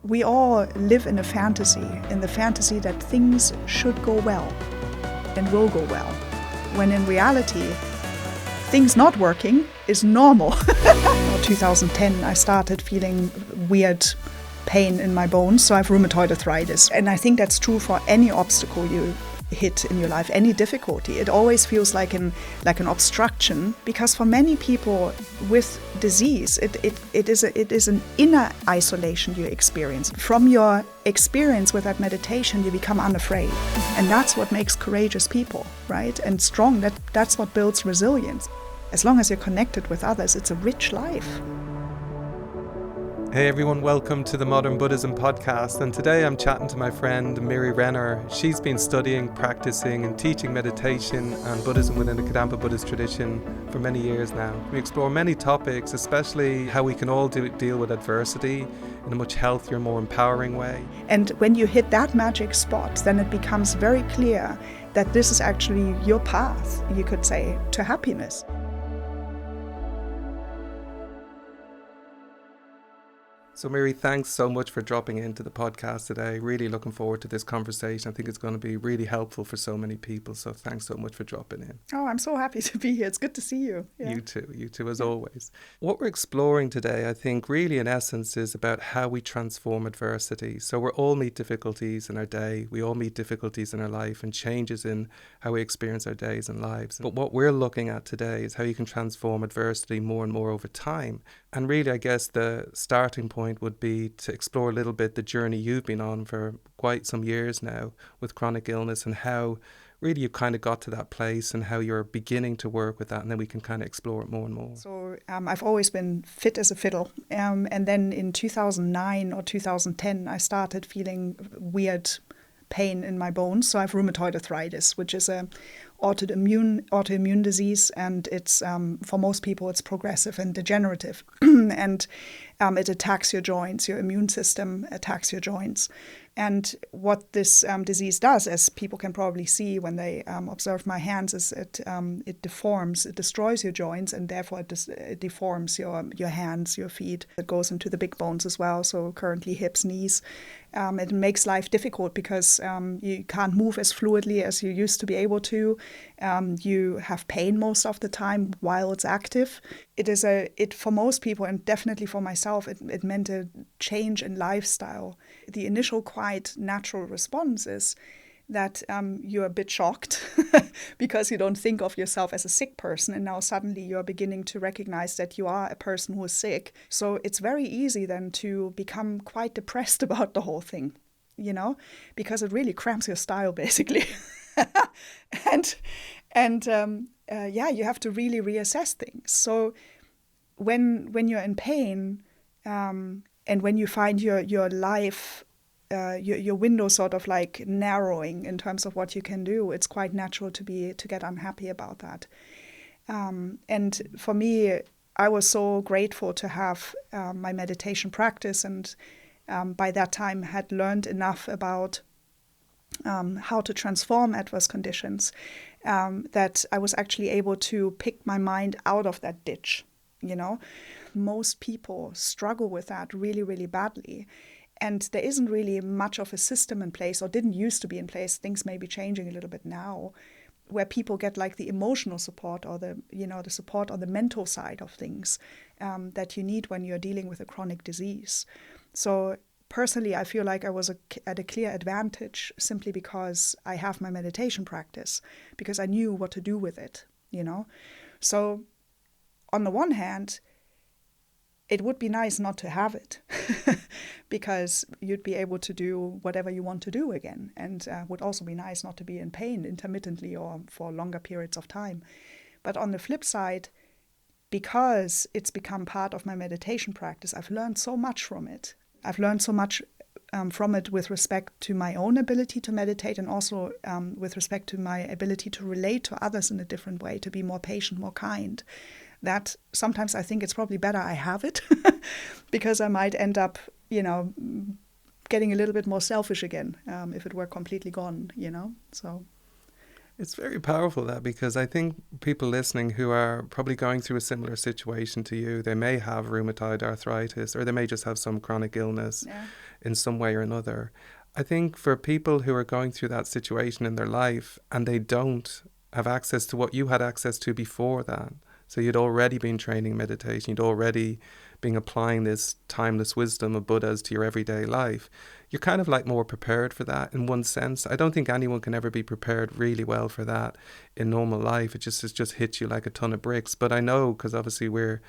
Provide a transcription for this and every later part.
We all live in a fantasy, in the fantasy that things should go well and will go well, when in reality, things not working is normal. In 2010, I started feeling weird pain in my bones, so I have rheumatoid arthritis. And I think that's true for any obstacle you hit in your life, any difficulty. It always feels like an obstruction, because for many people with disease, it is an inner isolation you experience. From your experience with that meditation, you become unafraid. And that's what makes courageous people, right? And strong, that's what builds resilience. As long as you're connected with others, it's a rich life. Hey everyone, welcome to the Modern Buddhism podcast, and today I'm chatting to my friend Miri. She's been studying, practicing and teaching meditation and Buddhism within the Kadampa Buddhist tradition for many years now. We explore many topics, especially how we can all deal with adversity in a much healthier, more empowering way. And when you hit that magic spot, then it becomes very clear that this is actually your path, you could say, to happiness. So Miri, thanks so much for dropping into the podcast today. Really looking forward to this conversation. I think it's going to be really helpful for so many people. So thanks so much for dropping in. Oh, I'm so happy to be here. It's good to see you. Yeah. You too, as always. What we're exploring today, I think, really in essence is about how we transform adversity. So we all meet difficulties in our day. We all meet difficulties in our life and changes in how we experience our days and lives. But what we're looking at today is how you can transform adversity more and more over time. And really, I guess the starting point would be to explore a little bit the journey you've been on for quite some years now with chronic illness, and how really you kind of got to that place and how you're beginning to work with that, and then we can kind of explore it more and more. So I've always been fit as a fiddle, and then in 2009 or 2010 I started feeling weird pain in my bones. So I have rheumatoid arthritis, which is a autoimmune disease, and it's for most people it's progressive and degenerative, and it attacks your joints. Your immune system attacks your joints. And what this disease does, as people can probably see when they observe my hands, is it deforms, it destroys your joints, and therefore it deforms your hands, your feet. It goes into the big bones as well, so currently hips, knees. It makes life difficult because you can't move as fluidly as you used to be able to. You have pain most of the time while it's active. It for most people, and definitely for myself, it meant a change in lifestyle. The initial quite natural response is that you're a bit shocked because you don't think of yourself as a sick person, and now suddenly you're beginning to recognize that you are a person who is sick. So it's very easy then to become quite depressed about the whole thing, because it really cramps your style basically. and you have to really reassess things. So when you're in pain, and when you find your life, your window sort of like narrowing in terms of what you can do, it's quite natural to get unhappy about that. And for me, I was so grateful to have my meditation practice, and by that time had learned enough about how to transform adverse conditions, that I was actually able to pick my mind out of that ditch. Most people struggle with that really, really badly. And there isn't really much of a system in place, or didn't used to be in place. Things may be changing a little bit now, where people get like the emotional support or the support on the mental side of things that you need when you're dealing with a chronic disease. So personally, I feel like I was at a clear advantage simply because I have my meditation practice, because I knew what to do with it, So on the one hand, it would be nice not to have it because you'd be able to do whatever you want to do again, and would also be nice not to be in pain intermittently or for longer periods of time. But on the flip side, because it's become part of my meditation practice, I've learned so much from it. I've learned so much from it with respect to my own ability to meditate, and also with respect to my ability to relate to others in a different way, to be more patient, more kind. That sometimes I think it's probably better I have it because I might end up, getting a little bit more selfish again if it were completely gone, So It's very powerful, that, because I think people listening who are probably going through a similar situation to you, they may have rheumatoid arthritis, or they may just have some chronic illness Yeah. in some way or another. I think for people who are going through that situation in their life and they don't have access to what you had access to before that, so you'd already been training meditation, you'd already been applying this timeless wisdom of Buddha's to your everyday life, you're kind of like more prepared for that in one sense. I don't think anyone can ever be prepared really well for that in normal life. It just hits you like a ton of bricks. But I know, because obviously we're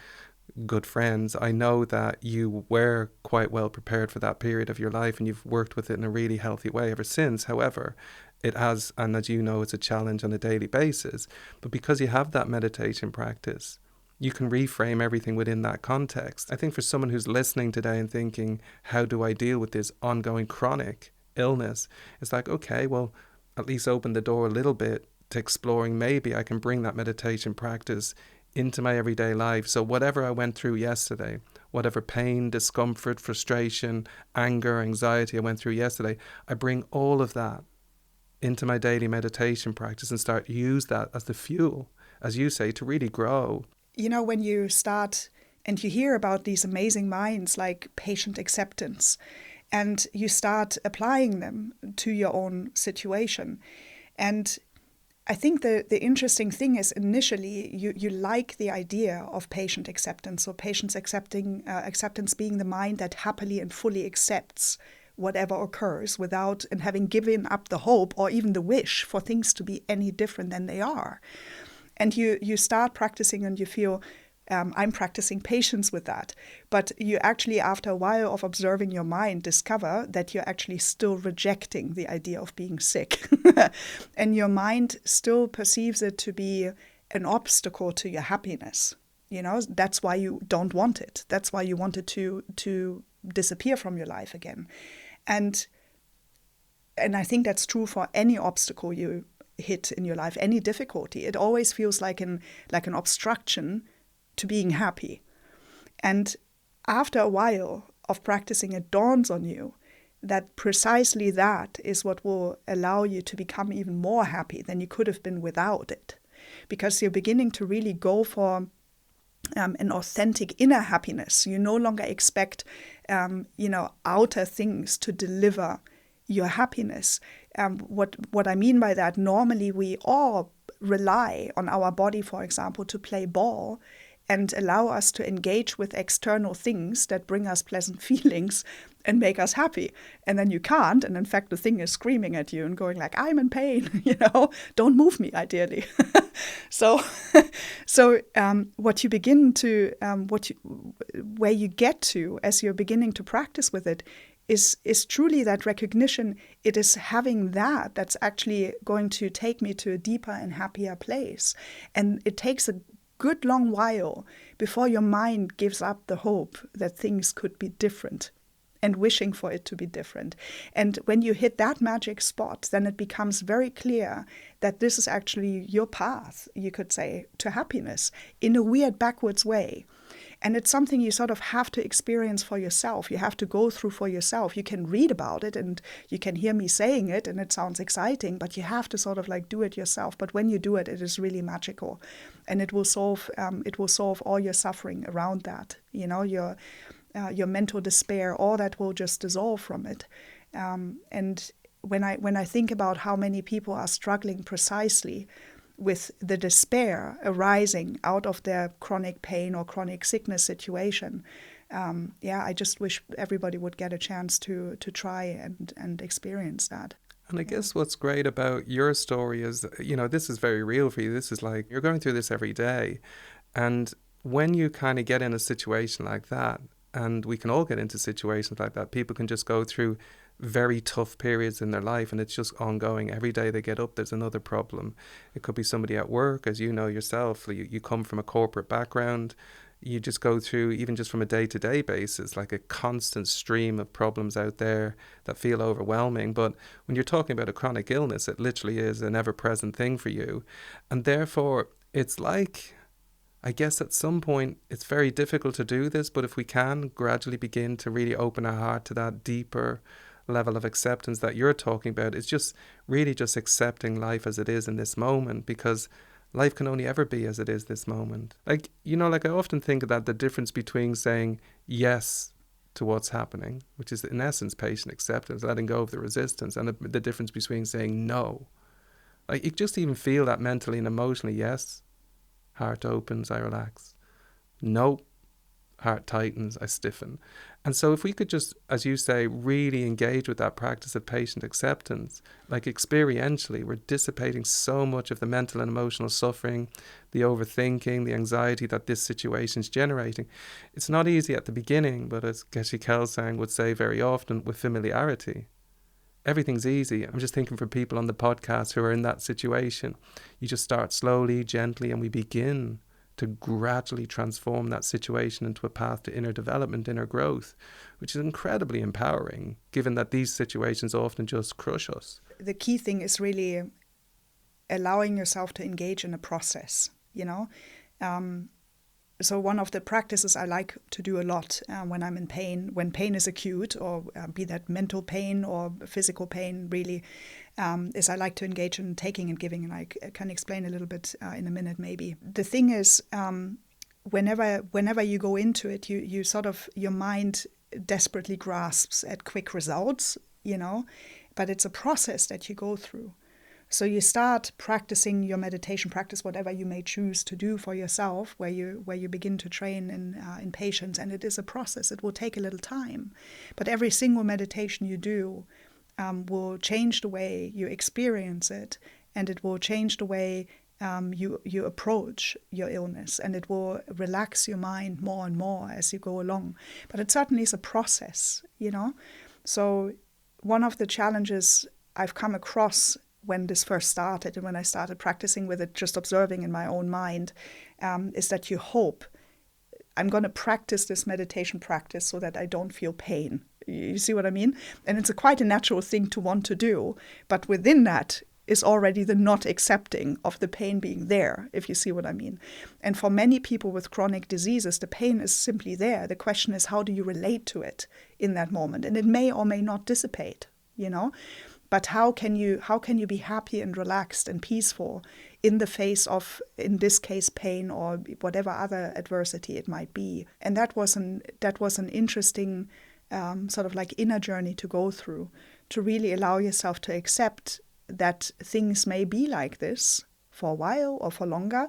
good friends, I know that you were quite well prepared for that period of your life, and you've worked with it in a really healthy way ever since. However, it has, and as you know, it's a challenge on a daily basis. But because you have that meditation practice, you can reframe everything within that context. I think for someone who's listening today and thinking, how do I deal with this ongoing chronic illness? It's like, okay, well, at least open the door a little bit to exploring maybe I can bring that meditation practice into my everyday life. So whatever I went through yesterday, whatever pain, discomfort, frustration, anger, anxiety I went through yesterday, I bring all of that into my daily meditation practice and start use that as the fuel, as you say, to really grow. You know, when you start and you hear about these amazing minds like patient acceptance, and you start applying them to your own situation. And I think the interesting thing is initially you like the idea of patient acceptance, or patients acceptance being the mind that happily and fully accepts whatever occurs without and having given up the hope or even the wish for things to be any different than they are. And you start practicing and you feel, I'm practicing patience with that. But you actually, after a while of observing your mind, discover that you're actually still rejecting the idea of being sick. And your mind still perceives it to be an obstacle to your happiness. You know, that's why you don't want it. That's why you want it to disappear from your life again. And I think that's true for any obstacle you hit in your life, any difficulty. It always feels like an obstruction to being happy. And after a while of practicing, it dawns on you that precisely that is what will allow you to become even more happy than you could have been without it. Because you're beginning to really go for an authentic inner happiness. You no longer expect, outer things to deliver your happiness. What I mean by that, normally we all rely on our body, for example, to play ball and allow us to engage with external things that bring us pleasant feelings and make us happy. And then you can't, and in fact the thing is screaming at you and going like, I'm in pain, don't move me, ideally. So what you begin to, where you get to as you're beginning to practice with it, is truly that recognition. It is having that's actually going to take me to a deeper and happier place. And it takes a good long while before your mind gives up the hope that things could be different and wishing for it to be different. And when you hit that magic spot, then it becomes very clear that this is actually your path, you could say, to happiness in a weird backwards way. And it's something you sort of have to experience for yourself. You have to go through for yourself. You can read about it and you can hear me saying it and it sounds exciting, but you have to sort of like do it yourself. But when you do it, it is really magical, and it will solve all your suffering around that. Your mental despair, all that will just dissolve from it. And when I think about how many people are struggling precisely with the despair arising out of their chronic pain or chronic sickness situation, I just wish everybody would get a chance to try and experience that. And I guess what's great about your story is, this is very real for you. This is like, you're going through this every day. And when you kind of get in a situation like that, and we can all get into situations like that, people can just go through very tough periods in their life, and it's just ongoing. Every day they get up, there's another problem. It could be somebody at work, as you know yourself. You come from a corporate background. You just go through, even just from a day-to-day basis, like a constant stream of problems out there that feel overwhelming. But when you're talking about a chronic illness, it literally is an ever-present thing for you. And therefore, it's like, I guess at some point it's very difficult to do this, but if we can gradually begin to really open our heart to that deeper level of acceptance that you're talking about is just really just accepting life as it is in this moment, because life can only ever be as it is this moment. Like, you know, like I often think of that, the difference between saying yes to what's happening, which is in essence patient acceptance, letting go of the resistance, and the difference between saying no. Like, you just even feel that mentally and emotionally. Yes, heart opens, I relax. No, heart tightens, I stiffen. And so if we could just, as you say, really engage with that practice of patient acceptance, like experientially, we're dissipating so much of the mental and emotional suffering, the overthinking, the anxiety that this situation is generating. It's not easy at the beginning, but as Geshe Kelsang would say very often, with familiarity, everything's easy. I'm just thinking for people on the podcast who are in that situation, you just start slowly, gently, and we begin to gradually transform that situation into a path to inner development, inner growth, which is incredibly empowering, given that these situations often just crush us. The key thing is really allowing yourself to engage in a process, you know. So one of the practices I like to do a lot when I'm in pain, when pain is acute, or be that mental pain or physical pain, really, is I like to engage in taking and giving, and I can explain a little bit in a minute maybe. The thing is, whenever you go into it, you sort of, your mind desperately grasps at quick results, you know, but it's a process that you go through. So you start practicing your meditation practice, whatever you may choose to do for yourself, where you begin to train in patience, and it is a process. It will take a little time, but every single meditation you do will change the way you experience it, and it will change the way you approach your illness, and it will relax your mind more and more as you go along. But it certainly is a process, you know. So one of the challenges I've come across when this first started and when I started practicing with it, just observing in my own mind, is that you hope, I'm going to practice this meditation practice so that I don't feel pain. You see what I mean? And it's quite a natural thing to want to do. But within that is already the not accepting of the pain being there, if you see what I mean. And for many people with chronic diseases, the pain is simply there. The question is, how do you relate to it in that moment? And it may or may not dissipate, you know? But how can you be happy and relaxed and peaceful in the face of, in this case, pain or whatever other adversity it might be? And that was an interesting sort of like inner journey to go through, to really allow yourself to accept that things may be like this for a while or for longer,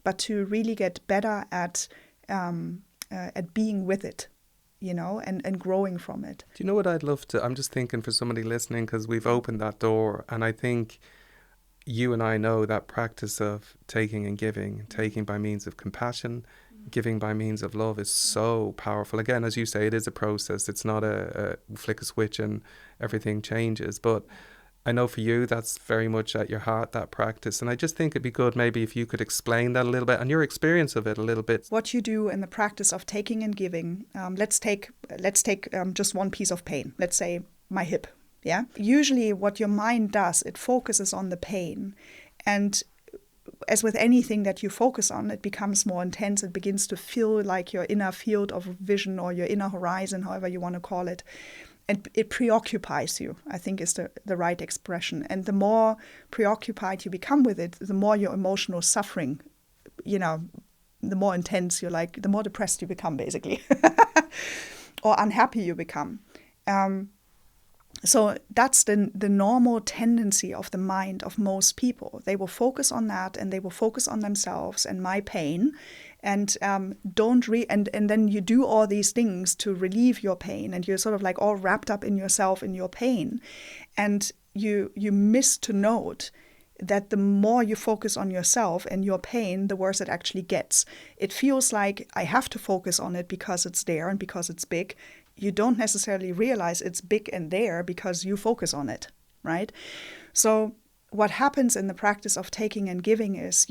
but to really get better at being with it, you know, and growing from it. Do you know what I'd love to, I'm just thinking for somebody listening, because we've opened that door, and I think you and I know that practice of taking and giving, taking by means of compassion, giving by means of love, is so powerful. Again, as you say, it is a process. It's not a flick a switch and everything changes, but I know for you that's very much at your heart, that practice. And I just think it'd be good maybe if you could explain that a little bit and your experience of it a little bit. What you do in the practice of taking and giving, let's take just one piece of pain. Let's say my hip, yeah? Usually what your mind does, it focuses on the pain. And as with anything that you focus on, it becomes more intense. It begins to feel like your inner field of vision or your inner horizon, however you want to call it. And it preoccupies you, I think is the right expression. And the more preoccupied you become with it, the more your emotional suffering, you know, the more intense you're like, the more depressed you become, basically, or unhappy you become. So that's the normal tendency of the mind of most people. They will focus on that, and they will focus on themselves and my pain, and and then you do all these things to relieve your pain, and you're sort of like all wrapped up in yourself, in your pain, and you miss to note that the more you focus on yourself and your pain, the worse it actually gets. It feels like I have to focus on it because it's there and because it's big. You don't necessarily realize it's big and there because you focus on it, right? So what happens in the practice of taking and giving is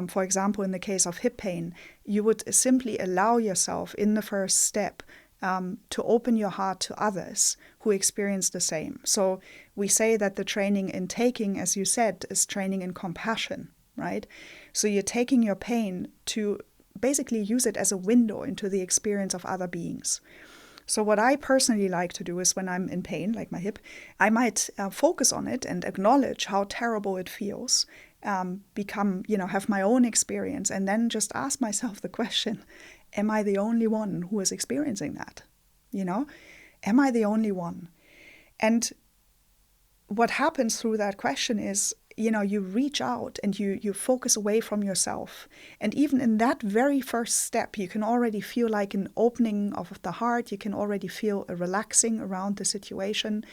for example, in the case of hip pain, you would simply allow yourself in the first step to open your heart to others who experience the same. So we say that the training in taking, as you said, is training in compassion, right? So you're taking your pain to basically use it as a window into the experience of other beings. So what I personally like to do is when I'm in pain, like my hip, I might focus on it and acknowledge how terrible it feels, have my own experience, and then just ask myself the question, am I the only one who is experiencing that? Am I the only one? And what happens through that question is, you reach out and you focus away from yourself. And even in that very first step, you can already feel like an opening of the heart. You can already feel a relaxing around the situation.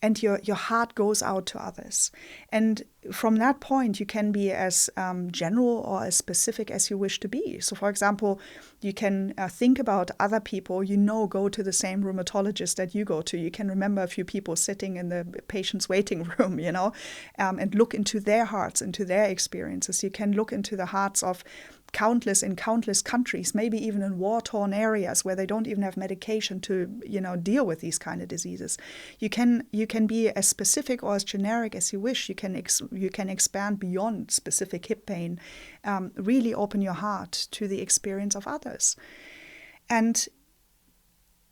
And your heart goes out to others. And from that point, you can be as general or as specific as you wish to be. So, for example, you can think about other people go to the same rheumatologist that you go to. You can remember a few people sitting in the patient's waiting room, and look into their hearts, into their experiences. You can look into the hearts of countless countries, maybe even in war-torn areas where they don't even have medication to, deal with these kind of diseases. You can be as specific or as generic as you wish. You can expand beyond specific hip pain. Really open your heart to the experience of others. And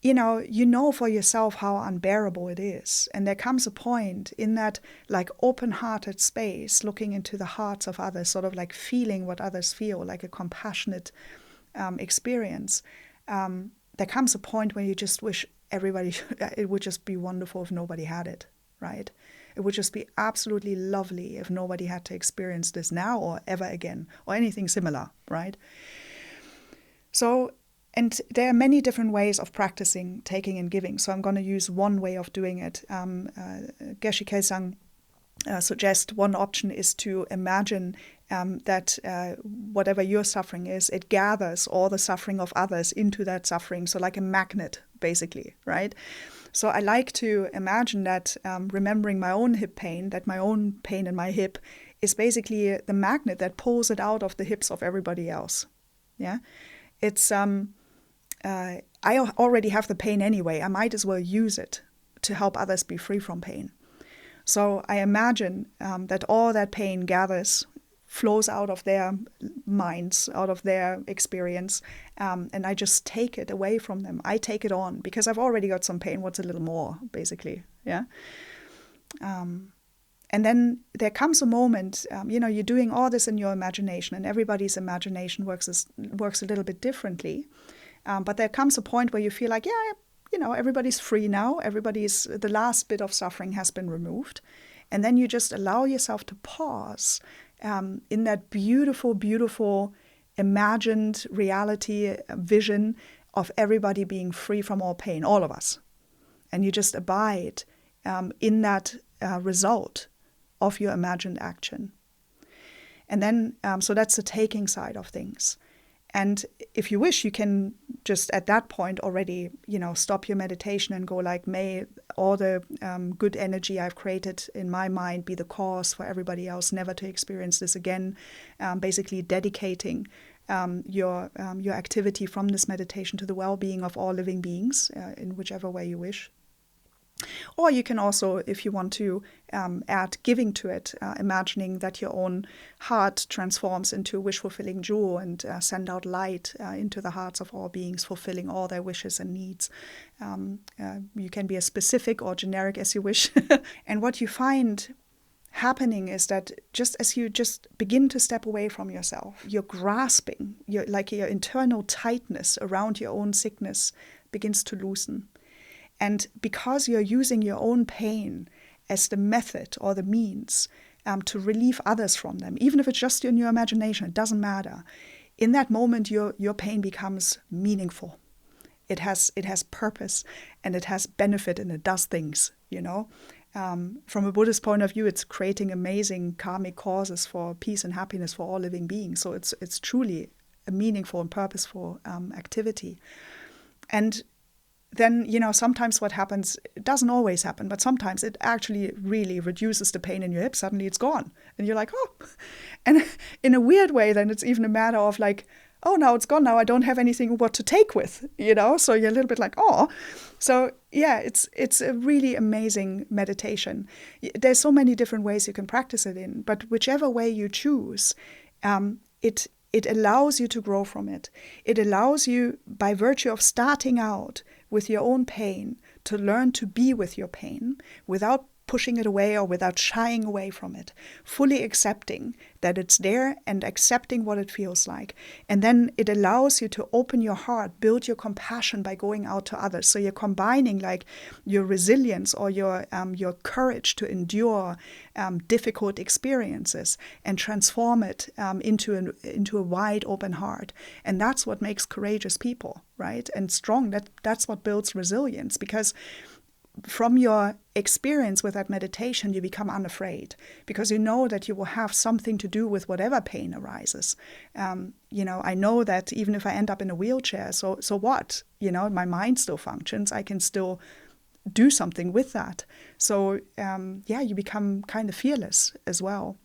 you know for yourself how unbearable it is. And there comes a point in that like open-hearted space, looking into the hearts of others, sort of like feeling what others feel, like a compassionate experience. There comes a point where you just wish it would just be wonderful if nobody had it, right? It would just be absolutely lovely if nobody had to experience this now or ever again, or anything similar, right? So, and there are many different ways of practicing taking and giving. So I'm going to use one way of doing it. Geshe Kelsang suggests one option is to imagine that whatever your suffering is, it gathers all the suffering of others into that suffering. So like a magnet, basically, right? So I like to imagine that, remembering my own hip pain, that my own pain in my hip is basically the magnet that pulls it out of the hips of everybody else. Yeah, it's I already have the pain anyway. I might as well use it to help others be free from pain. So I imagine that all that pain gathers, flows out of their minds, out of their experience, and I just take it away from them. I take it on because I've already got some pain. What's a little more, basically? Yeah. And then there comes a moment, you're doing all this in your imagination, and everybody's imagination works a little bit differently. But there comes a point where you feel like, everybody's free now. The last bit of suffering has been removed. And then you just allow yourself to pause in that beautiful, beautiful imagined reality, vision of everybody being free from all pain, all of us. And you just abide in that result of your imagined action. And then, so that's the taking side of things. And if you wish, you can just at that point already, stop your meditation and go like, may all the good energy I've created in my mind be the cause for everybody else never to experience this again. Basically dedicating your activity from this meditation to the well-being of all living beings in whichever way you wish. Or you can also, if you want to, add giving to it, imagining that your own heart transforms into a wish-fulfilling jewel and send out light into the hearts of all beings, fulfilling all their wishes and needs. You can be as specific or generic as you wish. And what you find happening is that just as you just begin to step away from yourself, you're grasping, your internal tightness around your own sickness begins to loosen. And because you're using your own pain as the method or the means to relieve others from them, even if it's just in your imagination, it doesn't matter. In that moment, your pain becomes meaningful. It has purpose and it has benefit and it does things, From a Buddhist point of view, it's creating amazing karmic causes for peace and happiness for all living beings. So it's truly a meaningful and purposeful activity. And then, sometimes what happens, it doesn't always happen, but sometimes it actually really reduces the pain in your hip. Suddenly it's gone. And you're like, oh. And in a weird way, then it's even a matter of like, oh, now it's gone. Now I don't have anything what to take with, So you're a little bit like, oh. So yeah, it's a really amazing meditation. There's so many different ways you can practice it in, but whichever way you choose, it allows you to grow from it. It allows you, by virtue of starting out with your own pain, to learn to be with your pain without pushing it away or without shying away from it, fully accepting that it's there and accepting what it feels like. And then it allows you to open your heart, build your compassion by going out to others. So you're combining like your resilience or your courage to endure difficult experiences and transform it into a wide open heart. And that's what makes courageous people, right? And strong. That's what builds resilience, because from your experience with that meditation, you become unafraid because you know that you will have something to do with whatever pain arises. I know that even if I end up in a wheelchair, so what? My mind still functions. I can still do something with that. So you become kind of fearless as well.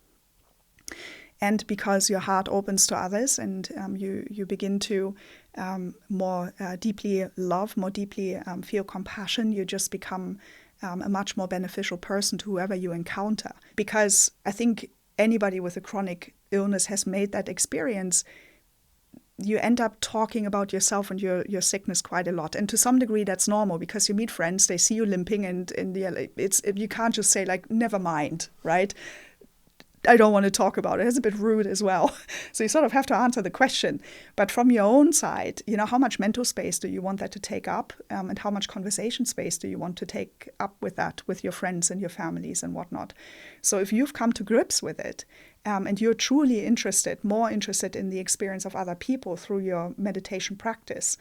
And because your heart opens to others and you begin to more deeply love, more deeply feel compassion, you just become a much more beneficial person to whoever you encounter. Because I think anybody with a chronic illness has made that experience. You end up talking about yourself and your sickness quite a lot. And to some degree, that's normal because you meet friends, they see you limping, and you can't just say, like, never mind, right? I don't want to talk about it. It's a bit rude as well. So you sort of have to answer the question. But from your own side, how much mental space do you want that to take up? And how much conversation space do you want to take up with that, with your friends and your families and whatnot? So if you've come to grips with it, and you're truly more interested in the experience of other people through your meditation practice,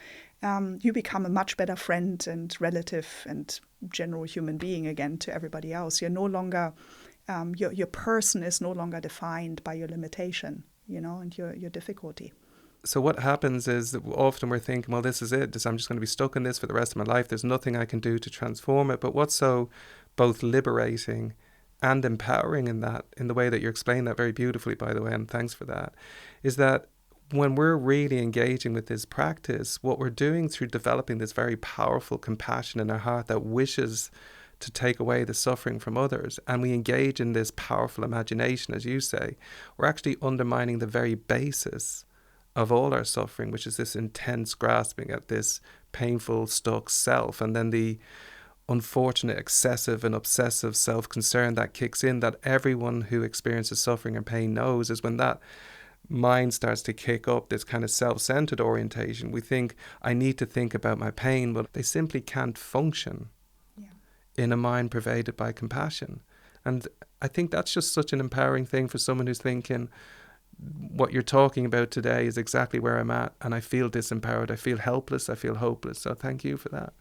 you become a much better friend and relative and general human being again to everybody else. You're no longer... your person is no longer defined by your limitation, and your difficulty. So what happens is that often we're thinking, well, this is it. I'm just going to be stuck in this for the rest of my life. There's nothing I can do to transform it. But what's so both liberating and empowering in the way that you're explaining that very beautifully, by the way, and thanks for that, is that when we're really engaging with this practice, what we're doing through developing this very powerful compassion in our heart that wishes to take away the suffering from others, and we engage in this powerful imagination, as you say, we're actually undermining the very basis of all our suffering, which is this intense grasping at this painful, stuck self, and then the unfortunate, excessive and obsessive self-concern that kicks in, that everyone who experiences suffering and pain knows is when that mind starts to kick up, this kind of self-centered orientation. We think, I need to think about my pain, but they simply can't function in a mind pervaded by compassion. And I think that's just such an empowering thing for someone who's thinking, what you're talking about today is exactly where I'm at, and I feel disempowered, I feel helpless, I feel hopeless. So thank you for that.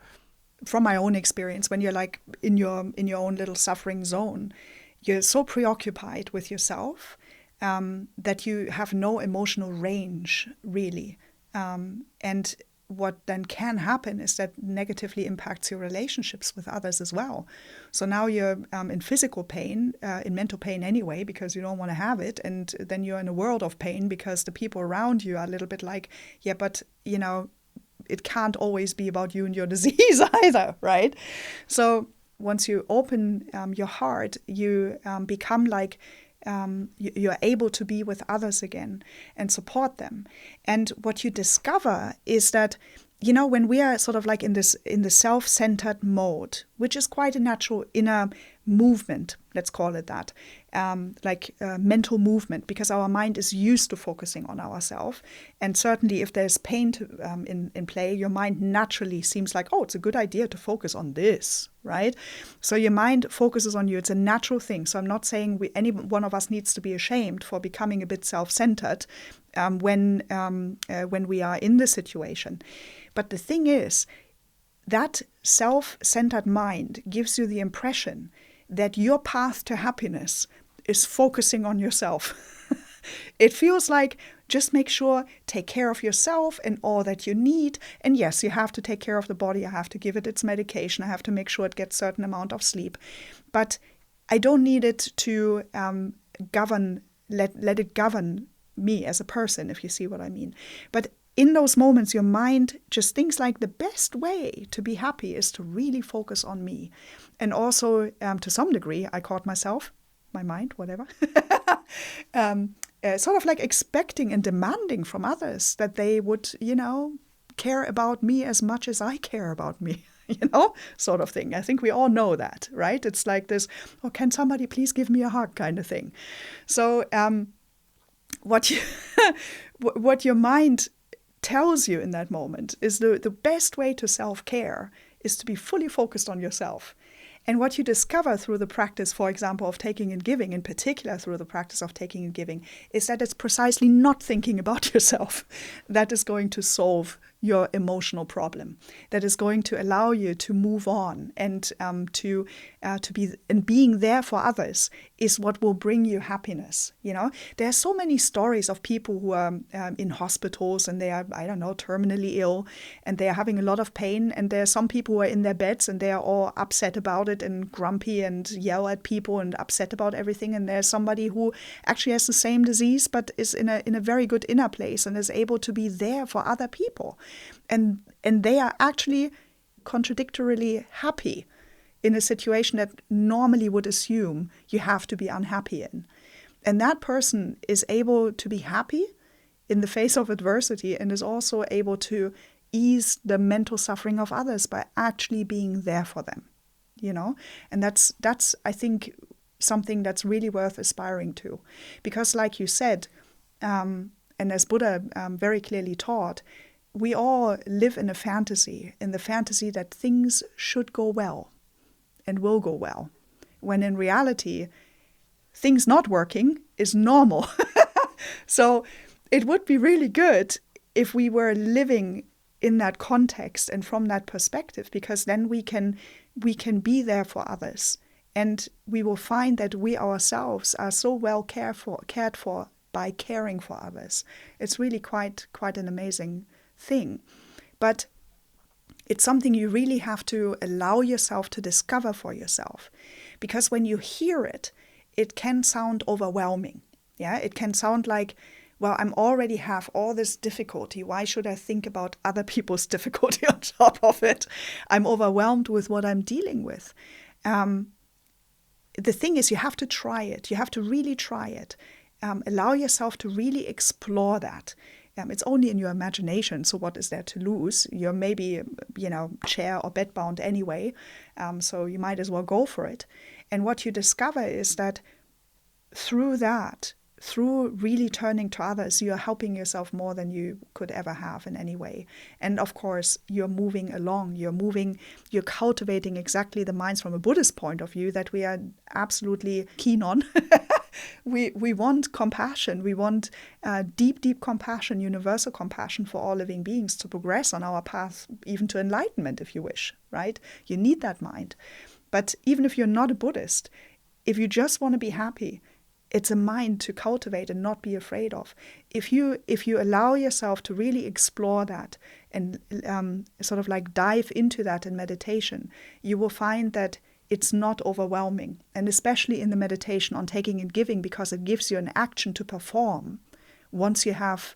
From my own experience, when you're like in your own little suffering zone, you're so preoccupied with yourself that you have no emotional range, really. And what then can happen is that negatively impacts your relationships with others as well. So now you're in physical pain, in mental pain anyway, because you don't want to have it. And then you're in a world of pain because the people around you are a little bit like, yeah, but, it can't always be about you and your disease either, right? So once you open your heart, you become like, you're able to be with others again and support them. And what you discover is that, when we are sort of like in the self-centered mode, which is quite a natural inner movement, let's call it that, mental movement, because our mind is used to focusing on ourselves. And certainly if there's pain in play, your mind naturally seems like, oh, it's a good idea to focus on this, right? So your mind focuses on you. It's a natural thing. So I'm not saying any one of us needs to be ashamed for becoming a bit self-centered when we are in the situation. But the thing is, that self-centered mind gives you the impression that your path to happiness is focusing on yourself. It feels like, just make sure, take care of yourself and all that you need. And yes, you have to take care of the body. I have to give it its medication. I have to make sure it gets a certain amount of sleep. But I don't need it to let it govern me as a person, if you see what I mean. But in those moments, your mind just thinks like the best way to be happy is to really focus on me. And also, to some degree, I caught myself, my mind, whatever, sort of like expecting and demanding from others that they would, care about me as much as I care about me, sort of thing. I think we all know that, right? It's like this, oh, can somebody please give me a hug kind of thing. So what you what your mind tells you in that moment is the best way to self-care is to be fully focused on yourself. And what you discover through the practice, for example, of taking and giving, in particular through the practice of taking and giving, is that it's precisely not thinking about yourself that is going to solve your emotional problem, that is going to allow you to move on and to be, and being there for others is what will bring you happiness. There are so many stories of people who are in hospitals and they are, I don't know, terminally ill and they are having a lot of pain, and there are some people who are in their beds and they are all upset about it and grumpy and yell at people and upset about everything, and there's somebody who actually has the same disease but is in a very good inner place and is able to be there for other people. And they are actually contradictorily happy in a situation that normally would assume you have to be unhappy in. And that person is able to be happy in the face of adversity and is also able to ease the mental suffering of others by actually being there for them, And that's I think, something that's really worth aspiring to. Because like you said, and as Buddha very clearly taught, we all live in the fantasy that things should go well and will go well, when in reality, things not working is normal. So it would be really good if we were living in that context and from that perspective, because then we can be there for others, and we will find that we ourselves are so well cared for by caring for others. It's really quite an amazing thing. But it's something you really have to allow yourself to discover for yourself, because when you hear it, it can sound overwhelming. Yeah, it can sound like, well, I'm already have all this difficulty. Why should I think about other people's difficulty on top of it? I'm overwhelmed with what I'm dealing with. The thing is, you have to try it. You have to really try it. Allow yourself to really explore that. It's only in your imagination, so what is there to lose? You're maybe, chair or bedbound anyway, so you might as well go for it. And what you discover is that through really turning to others, you're helping yourself more than you could ever have in any way. And of course, you're moving along, you're cultivating exactly the minds from a Buddhist point of view that we are absolutely keen on. We want compassion. We want deep compassion, universal compassion for all living beings to progress on our path, even to enlightenment, if you wish, right? You need that mind. But even if you're not a Buddhist, if you just want to be happy, it's a mind to cultivate and not be afraid of. If you allow yourself to really explore that and sort of like dive into that in meditation, you will find that it's not overwhelming. And especially in the meditation on taking and giving, because it gives you an action to perform. Once you have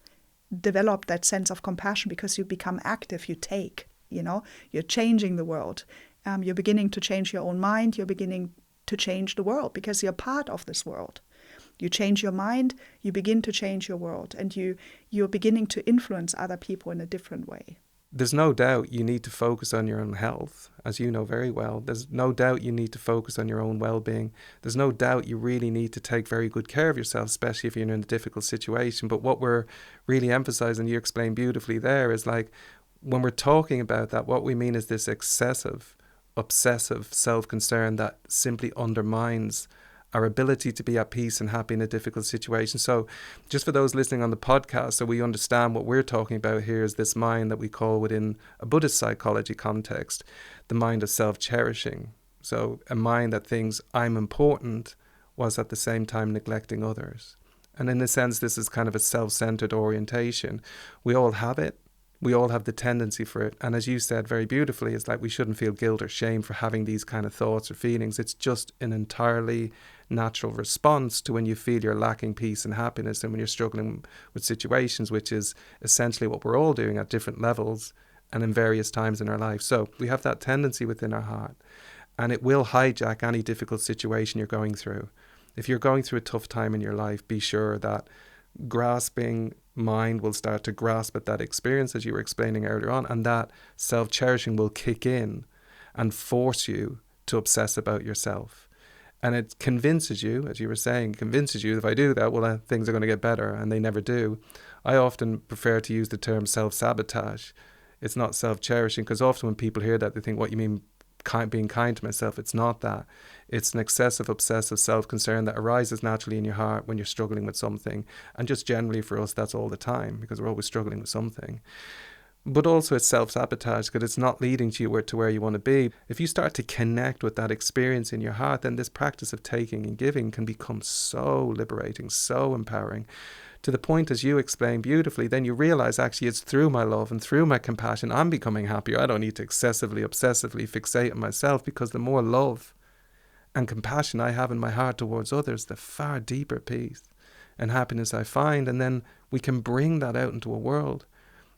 developed that sense of compassion, because you become active, you take, you're changing the world. You're beginning to change your own mind. You're beginning to change the world because you're part of this world. You change your mind, you begin to change your world, and you're beginning to influence other people in a different way. There's no doubt you need to focus on your own health, as you know very well. There's no doubt you need to focus on your own well-being. There's no doubt you really need to take very good care of yourself, especially if you're in a difficult situation. But what we're really emphasizing, you explained beautifully there, is like when we're talking about that, what we mean is this excessive, obsessive self-concern that simply undermines our ability to be at peace and happy in a difficult situation. So just for those listening on the podcast, so we understand what we're talking about here is this mind that we call within a Buddhist psychology context, the mind of self-cherishing. So a mind that thinks I'm important whilst at the same time neglecting others. And in a sense, this is kind of a self-centered orientation. We all have it. We all have the tendency for it. And as you said very beautifully, it's like we shouldn't feel guilt or shame for having these kind of thoughts or feelings. It's just an entirely natural response to when you feel you're lacking peace and happiness and when you're struggling with situations, which is essentially what we're all doing at different levels and in various times in our life. So we have that tendency within our heart, and it will hijack any difficult situation you're going through. If you're going through a tough time in your life, be sure that grasping mind will start to grasp at that experience, as you were explaining earlier on, and that self-cherishing will kick in and force you to obsess about yourself. And it convinces you, as you were saying, convinces you if I do that, well, things are going to get better, and they never do. I often prefer to use the term self-sabotage. It's not self-cherishing, because often when people hear that, they think, what you mean being kind to myself? It's not that. It's an excessive, obsessive self-concern that arises naturally in your heart when you're struggling with something. And just generally for us, that's all the time, because we're always struggling with something. But also it's self-sabotage, because it's not leading you to where you want to be. If you start to connect with that experience in your heart, then this practice of taking and giving can become so liberating, so empowering, to the point, as you explained beautifully, then you realize actually it's through my love and through my compassion I'm becoming happier. I don't need to excessively, obsessively fixate on myself, because the more love and compassion I have in my heart towards others, the far deeper peace and happiness I find. And then we can bring that out into a world,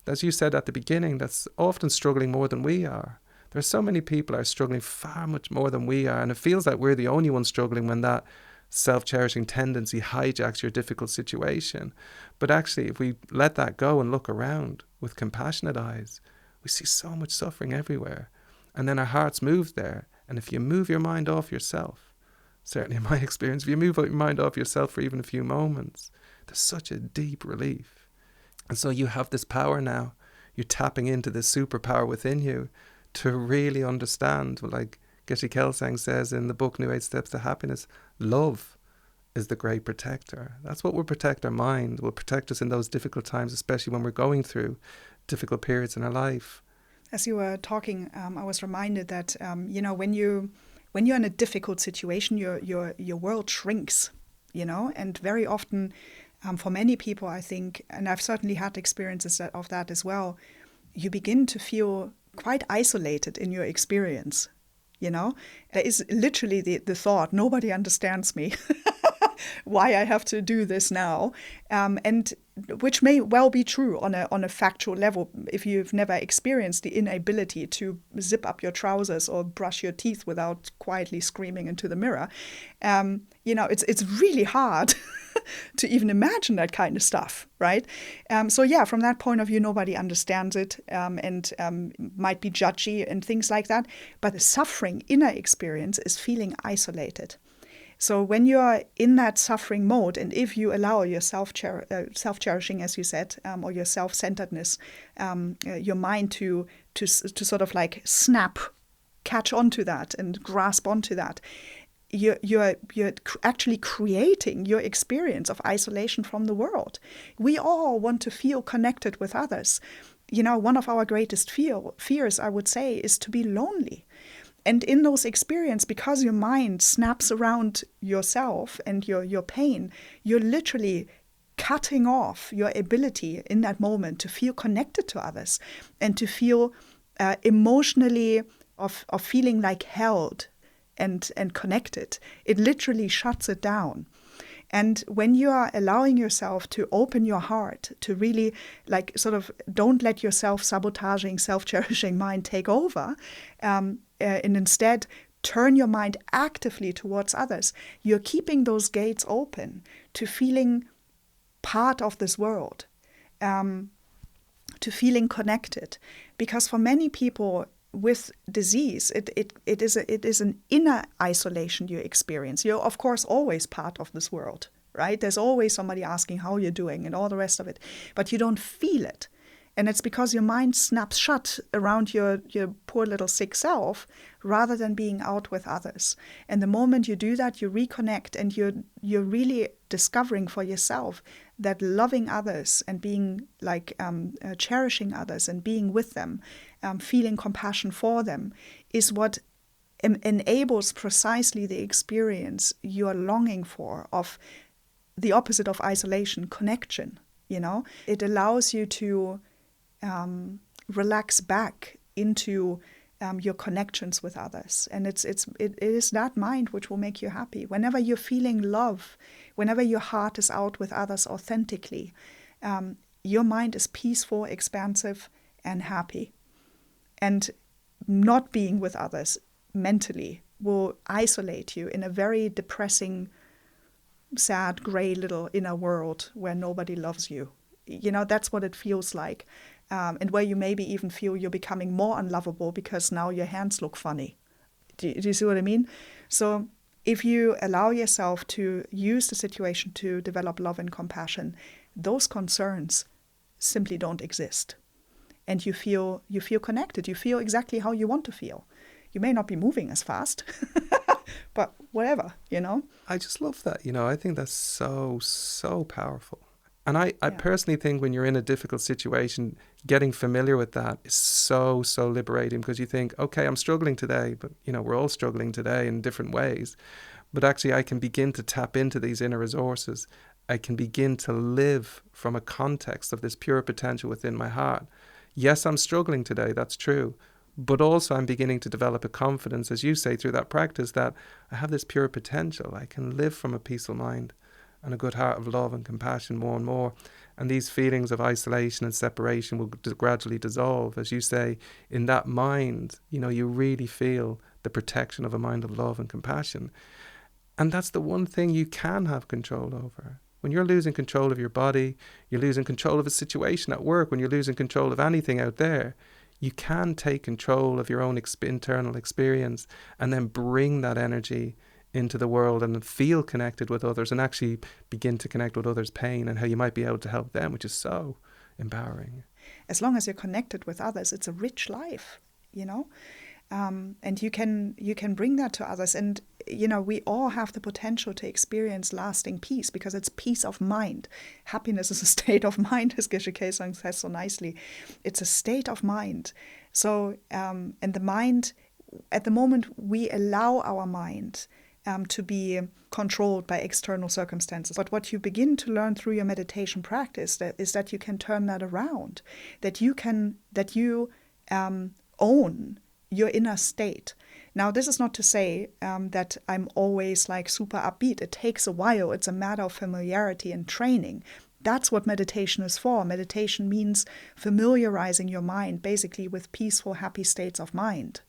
as you said at the beginning, that's often struggling more than we are. There's so many people are struggling far much more than we are, and it feels like we're the only ones struggling when that self-cherishing tendency hijacks your difficult situation. But actually, if we let that go and look around with compassionate eyes, we see so much suffering everywhere. And then our hearts move there. And if you move your mind off yourself, certainly in my experience, if you move your mind off yourself for even a few moments, there's such a deep relief. And so you have this power now. You're tapping into this superpower within you to really understand, like Geshe Kelsang says in the book New 8 Steps to Happiness, love is the great protector. That's what will protect our mind, will protect us in those difficult times, especially when we're going through difficult periods in our life. As you were talking, I was reminded that when you're in a difficult situation, your world shrinks, and very often, for many people, I think, and I've certainly had experiences of that as well, you begin to feel quite isolated in your experience. There is literally the thought, nobody understands me, why I have to do this now, and which may well be true on a factual level if you've never experienced the inability to zip up your trousers or brush your teeth without quietly screaming into the mirror. It's really hard to even imagine that kind of stuff, right? From that point of view, nobody understands it and might be judgy and things like that. But the suffering inner experience is feeling isolated. So when you're in that suffering mode, and if you allow your self-cherishing, as you said, or your self-centeredness, your mind to sort of like catch onto that and grasp onto that, you're actually creating your experience of isolation from the world. We all want to feel connected with others. One of our greatest fears, I would say, is to be lonely. And in those experiences, because your mind snaps around yourself and your pain, you're literally cutting off your ability in that moment to feel connected to others and to feel emotionally of feeling like held and connected. It literally shuts it down. And when you are allowing yourself to open your heart, to really don't let your self-sabotaging, self-cherishing mind take over, and instead turn your mind actively towards others, you're keeping those gates open to feeling part of this world, to feeling connected. Because for many people with disease, it is an inner isolation you experience. You're, of course, always part of this world, right? There's always somebody asking how you're doing and all the rest of it, but you don't feel it. And it's because your mind snaps shut around your poor little sick self rather than being out with others. And the moment you do that, you reconnect and you're really discovering for yourself that loving others and being cherishing others and being with them, feeling compassion for them is what enables precisely the experience you are longing for of the opposite of isolation, connection. It allows you to relax back into your connections with others. And it is that mind which will make you happy. Whenever you're feeling love, whenever your heart is out with others authentically, your mind is peaceful, expansive, and happy. And not being with others mentally will isolate you in a very depressing sad, grey little inner world where nobody loves you. That's what it feels like. And where you maybe even feel you're becoming more unlovable because now your hands look funny. Do you see what I mean? So if you allow yourself to use the situation to develop love and compassion, those concerns simply don't exist. And you feel connected. You feel exactly how you want to feel. You may not be moving as fast, but whatever, I just love that. I think that's so, so powerful. And I personally think when you're in a difficult situation, getting familiar with that is so, so liberating, because you think, okay, I'm struggling today, but, we're all struggling today in different ways. But actually, I can begin to tap into these inner resources. I can begin to live from a context of this pure potential within my heart. Yes, I'm struggling today, that's true. But also I'm beginning to develop a confidence, as you say, through that practice, that I have this pure potential. I can live from a peaceful mind and a good heart of love and compassion more and more. And these feelings of isolation and separation will gradually dissolve. As you say, in that mind, you really feel the protection of a mind of love and compassion. And that's the one thing you can have control over. When you're losing control of your body, you're losing control of a situation at work, when you're losing control of anything out there, you can take control of your own internal experience and then bring that energy into the world and feel connected with others and actually begin to connect with others' pain and how you might be able to help them, which is so empowering. As long as you're connected with others, it's a rich life, and you can bring that to others. And, we all have the potential to experience lasting peace, because it's peace of mind. Happiness is a state of mind, as Geshe Kelsang says so nicely. It's a state of mind. So, and the mind, at the moment, we allow our mind to be controlled by external circumstances. But what you begin to learn through your meditation practice is that you can turn that around, that you own your inner state. Now, this is not to say that I'm always like super upbeat. It takes a while. It's a matter of familiarity and training. That's what meditation is for. Meditation means familiarizing your mind basically with peaceful, happy states of mind.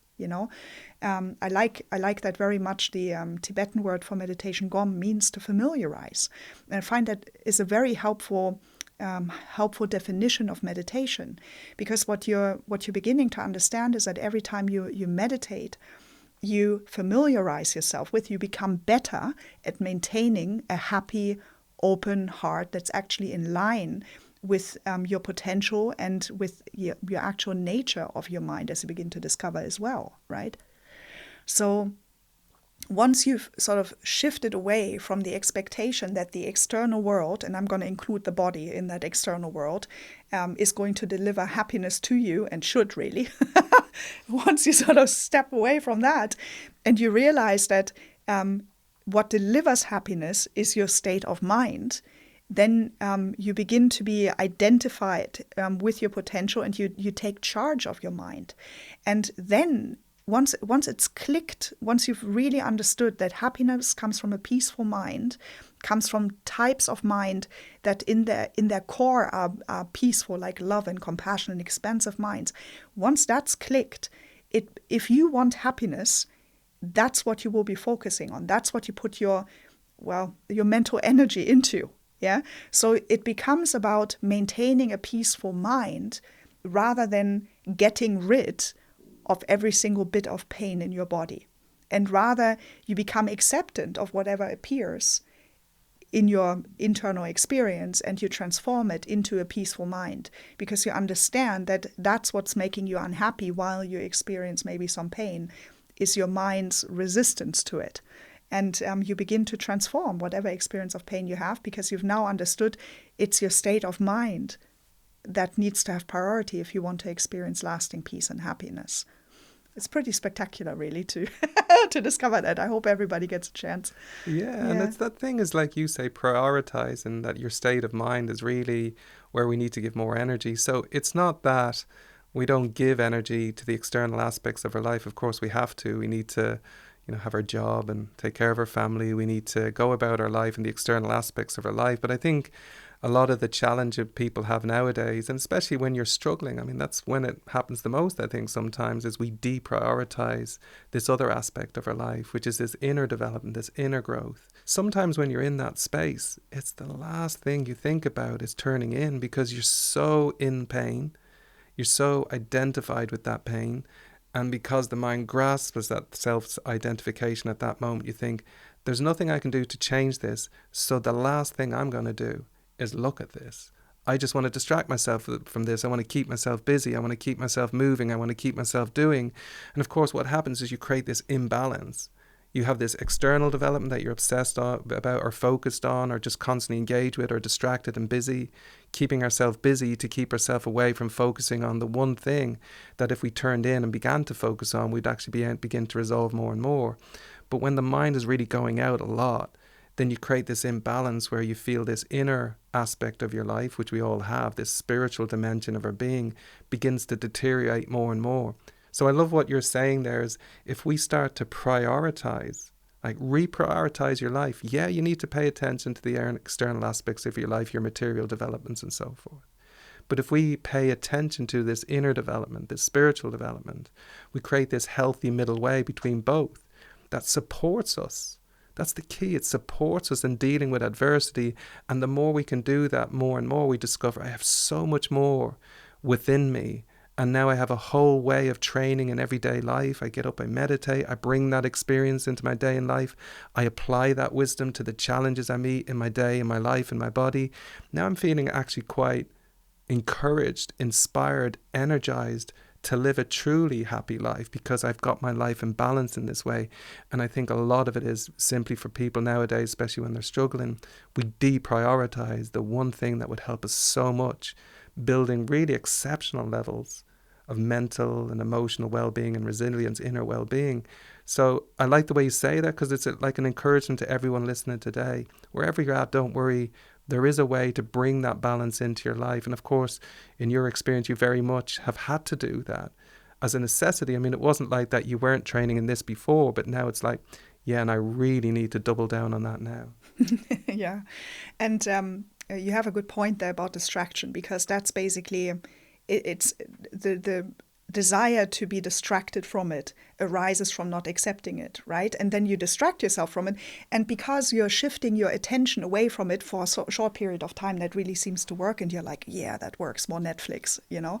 I like that very much. The Tibetan word for meditation, gom, means to familiarize. And I find that is a very helpful definition of meditation, because what you're beginning to understand is that every time you meditate, you familiarize yourself with, you become better at maintaining a happy, open heart that's actually in line with your potential and with your actual nature of your mind, as you begin to discover as well, right? So once you've sort of shifted away from the expectation that the external world, and I'm going to include the body in that external world, is going to deliver happiness to you, and should really, once you sort of step away from that and you realize that what delivers happiness is your state of mind, then you begin to be identified with your potential, and you take charge of your mind. And then once it's clicked, once you've really understood that happiness comes from a peaceful mind, comes from types of mind that in their core are peaceful, like love and compassion and expansive minds, once that's clicked, if you want happiness, that's what you will be focusing on. That's what you put your mental energy into. Yeah. So it becomes about maintaining a peaceful mind rather than getting rid of every single bit of pain in your body. And rather you become acceptant of whatever appears in your internal experience, and you transform it into a peaceful mind, because you understand that that's what's making you unhappy while you experience maybe some pain, is your mind's resistance to it. And you begin to transform whatever experience of pain you have, because you've now understood it's your state of mind that needs to have priority if you want to experience lasting peace and happiness. It's pretty spectacular, really, to to discover that. I hope everybody gets a chance. Yeah, and it's that thing is, like you say, prioritize, and that your state of mind is really where we need to give more energy. So it's not that we don't give energy to the external aspects of our life. Of course, we have to. We need to have our job and take care of our family. We need to go about our life and the external aspects of our life. But I think a lot of the challenge that people have nowadays, and especially when you're struggling, I mean, that's when it happens the most, I think, sometimes, is we deprioritize this other aspect of our life, which is this inner development, this inner growth. Sometimes when you're in that space, it's the last thing you think about is turning in, because you're so in pain, you're so identified with that pain, and because the mind grasps that self-identification at that moment, you think, there's nothing I can do to change this, so the last thing I'm going to do is look at this. I just want to distract myself from this. I want to keep myself busy. I want to keep myself moving. I want to keep myself doing. And of course, what happens is you create this imbalance. You have this external development that you're obsessed about or focused on or just constantly engaged with or distracted and busy, keeping ourselves busy to keep ourselves away from focusing on the one thing that if we turned in and began to focus on, we'd actually begin to resolve more and more. But when the mind is really going out a lot, then you create this imbalance where you feel this inner aspect of your life, which we all have, this spiritual dimension of our being, begins to deteriorate more and more. So I love what you're saying there is if we start to prioritize, like reprioritize your life, yeah, you need to pay attention to the external aspects of your life, your material developments and so forth. But if we pay attention to this inner development, this spiritual development, we create this healthy middle way between both that supports us. That's the key. It supports us in dealing with adversity. And the more we can do that, more and more we discover I have so much more within me. And now I have a whole way of training in everyday life. I get up, I meditate, I bring that experience into my day in life. I apply that wisdom to the challenges I meet in my day, in my life, in my body. Now I'm feeling actually quite encouraged, inspired, energized to live a truly happy life because I've got my life in balance in this way. And I think a lot of it is simply for people nowadays, especially when they're struggling, we deprioritize the one thing that would help us so much, building really exceptional levels of mental and emotional well-being and resilience, inner well-being. So I like the way you say that, because it's like an encouragement to everyone listening today. Wherever you're at, don't worry. There is a way to bring that balance into your life. And of course, in your experience, you very much have had to do that as a necessity. I mean, it wasn't like that you weren't training in this before, but now it's like, yeah, and I really need to double down on that now. Yeah. And you have a good point there about distraction, because that's basically, it's the desire to be distracted from it arises from not accepting it, right? And then you distract yourself from it. And because you're shifting your attention away from it for a short period of time, that really seems to work. And you're like, yeah, that works, more Netflix, you know?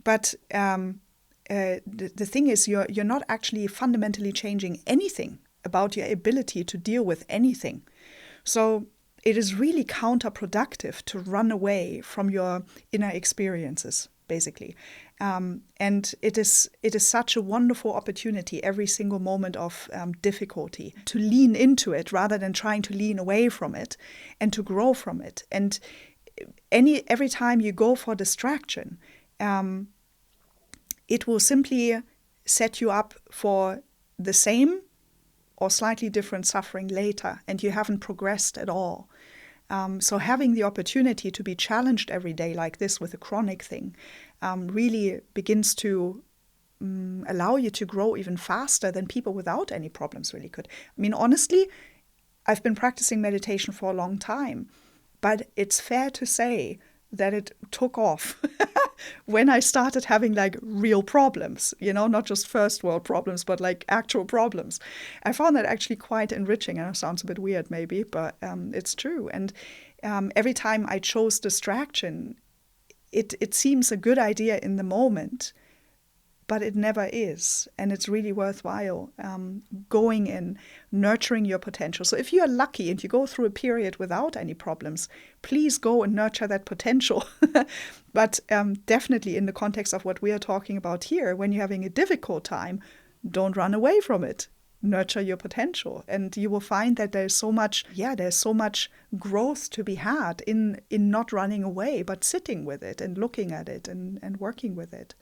But the thing is, you're not actually fundamentally changing anything about your ability to deal with anything. So it is really counterproductive to run away from your inner experiences, basically. And it is such a wonderful opportunity every single moment of difficulty to lean into it rather than trying to lean away from it, and to grow from it. And every time you go for distraction, it will simply set you up for the same or slightly different suffering later, and you haven't progressed at all. So having the opportunity to be challenged every day like this with a chronic thing really begins to allow you to grow even faster than people without any problems really could. I mean, honestly, I've been practicing meditation for a long time, but it's fair to say that it took off when I started having like real problems, you know, not just first world problems, but like actual problems. I found that actually quite enriching. And it sounds a bit weird maybe, but it's true. And every time I chose distraction, it seems a good idea in the moment, but it never is. And it's really worthwhile going in, nurturing your potential. So if you are lucky and you go through a period without any problems, please go and nurture that potential. But definitely in the context of what we are talking about here, when you're having a difficult time, don't run away from it. Nurture your potential. And you will find that there's so much growth to be had in not running away, but sitting with it and looking at it and working with it.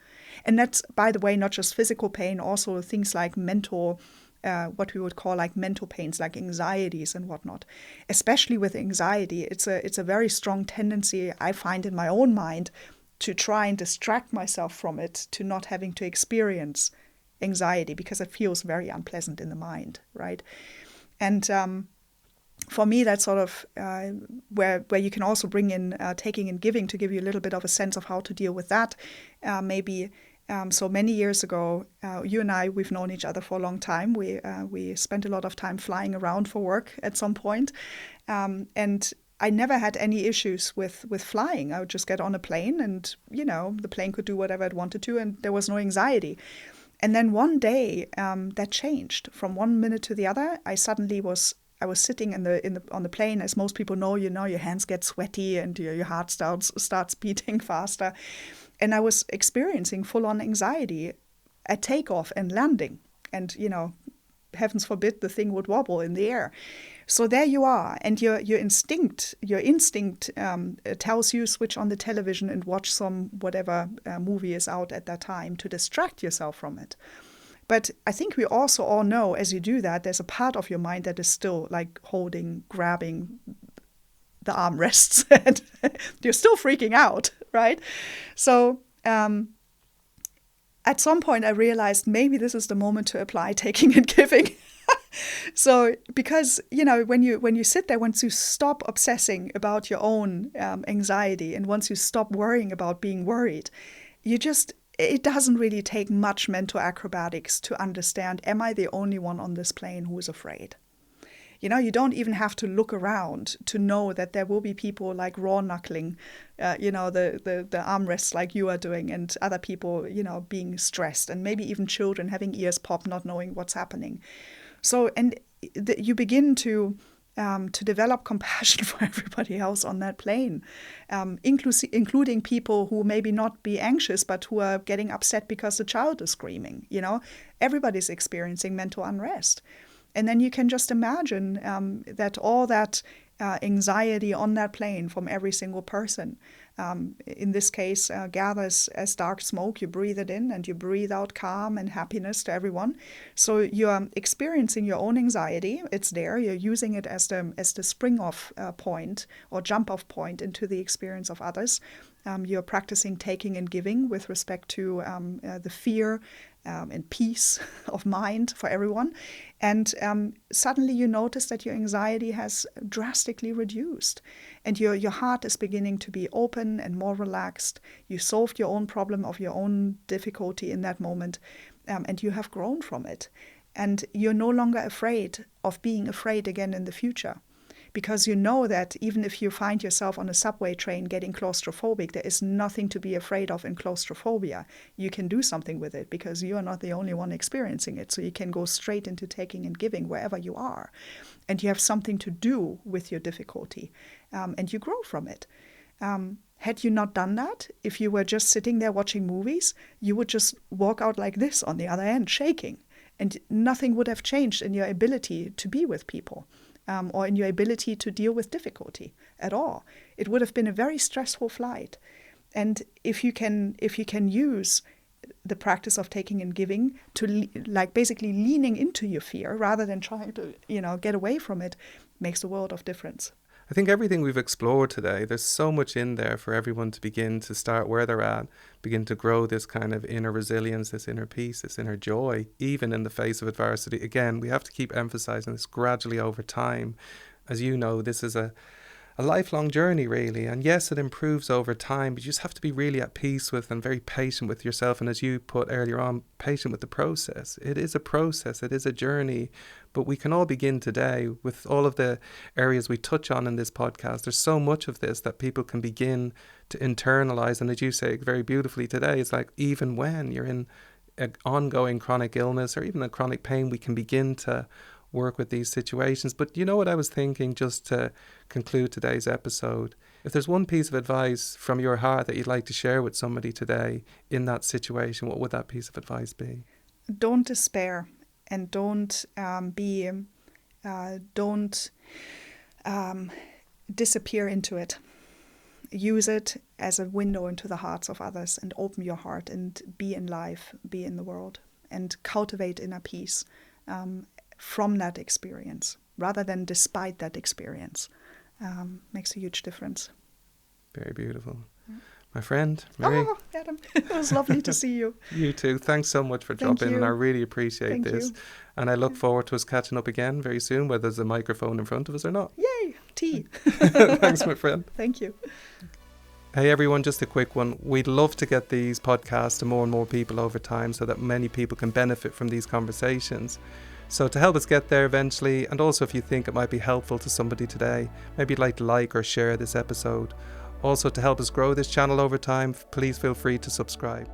And that's, by the way, not just physical pain, also things like mental, what we would call like mental pains, like anxieties and whatnot. Especially with anxiety, it's a very strong tendency I find in my own mind to try and distract myself from it, to not having to experience anxiety because it feels very unpleasant in the mind, right? And for me, that's sort of where you can also bring in taking and giving to give you a little bit of a sense of how to deal with that. Maybe so many years ago, you and I, we've known each other for a long time. We spent a lot of time flying around for work at some point. And I never had any issues with flying. I would just get on a plane and, the plane could do whatever it wanted to, and there was no anxiety. And then one day that changed. From one minute to the other, I was sitting on the plane. As most people know, your hands get sweaty and your heart starts beating faster. And I was experiencing full-on anxiety at takeoff and landing. And, heavens forbid the thing would wobble in the air. So there you are, and your instinct tells you switch on the television and watch some whatever movie is out at that time to distract yourself from it. But I think we also all know, as you do that, there's a part of your mind that is still like grabbing the armrests, and you're still freaking out, right? So at some point I realized maybe this is the moment to apply taking and giving. So because, when you sit there, once you stop obsessing about your own anxiety and once you stop worrying about being worried, it doesn't really take much mental acrobatics to understand, am I the only one on this plane who is afraid? You don't even have to look around to know that there will be people like raw knuckling, the armrests like you are doing, and other people, being stressed, and maybe even children having ears pop, not knowing what's happening. So, and you begin to develop compassion for everybody else on that plane, including people who maybe not be anxious, but who are getting upset because the child is screaming. Everybody's experiencing mental unrest. And then you can just imagine that all that anxiety on that plane from every single person, in this case, gathers as dark smoke. You breathe it in and you breathe out calm and happiness to everyone. So you're experiencing your own anxiety. It's there. You're using it as the spring-off point or jump-off point into the experience of others. You're practicing taking and giving with respect to the fear and peace of mind for everyone. And suddenly you notice that your anxiety has drastically reduced. And your heart is beginning to be open and more relaxed. You solved your own problem of your own difficulty in that moment, and you have grown from it. And you're no longer afraid of being afraid again in the future. Because you know that even if you find yourself on a subway train getting claustrophobic, there is nothing to be afraid of in claustrophobia. You can do something with it because you are not the only one experiencing it. So you can go straight into taking and giving wherever you are. And you have something to do with your difficulty. And you grow from it. Had you not done that, if you were just sitting there watching movies, you would just walk out like this on the other end, shaking. And nothing would have changed in your ability to be with people. Or in your ability to deal with difficulty at all. It would have been a very stressful flight. And if you can use the practice of taking and giving to basically leaning into your fear rather than trying to, get away from it, makes a world of difference. I think everything we've explored today, there's so much in there for everyone to begin to start where they're at, begin to grow this kind of inner resilience, this inner peace, this inner joy, even in the face of adversity. Again, we have to keep emphasizing this gradually over time. As you know, this is a lifelong journey, really. And yes, it improves over time, but you just have to be really at peace with and very patient with yourself. And as you put earlier on, patient with the process. It is a process. It is a journey. But we can all begin today with all of the areas we touch on in this podcast. There's so much of this that people can begin to internalize. And as you say very beautifully today, it's like even when you're in an ongoing chronic illness or even a chronic pain, we can begin to work with these situations. But you know what I was thinking, just to conclude today's episode? If there's one piece of advice from your heart that you'd like to share with somebody today in that situation, what would that piece of advice be? Don't despair, and don't disappear into it. Use it as a window into the hearts of others, and open your heart and be in life, be in the world, and cultivate inner peace from that experience rather than despite that experience. Makes a huge difference. Very beautiful. my friend, Miri. Oh, Adam, it was lovely to see you. You too. Thanks so much for dropping in. I really appreciate this. And I look forward to us catching up again very soon, whether there's a microphone in front of us or not. Yay, tea. Thanks, my friend. Thank you. Hey everyone, just a quick one. We'd love to get these podcasts to more and more people over time so that many people can benefit from these conversations. So to help us get there eventually, and also if you think it might be helpful to somebody today, maybe you'd like or share this episode. Also to help us grow this channel over time, please feel free to subscribe.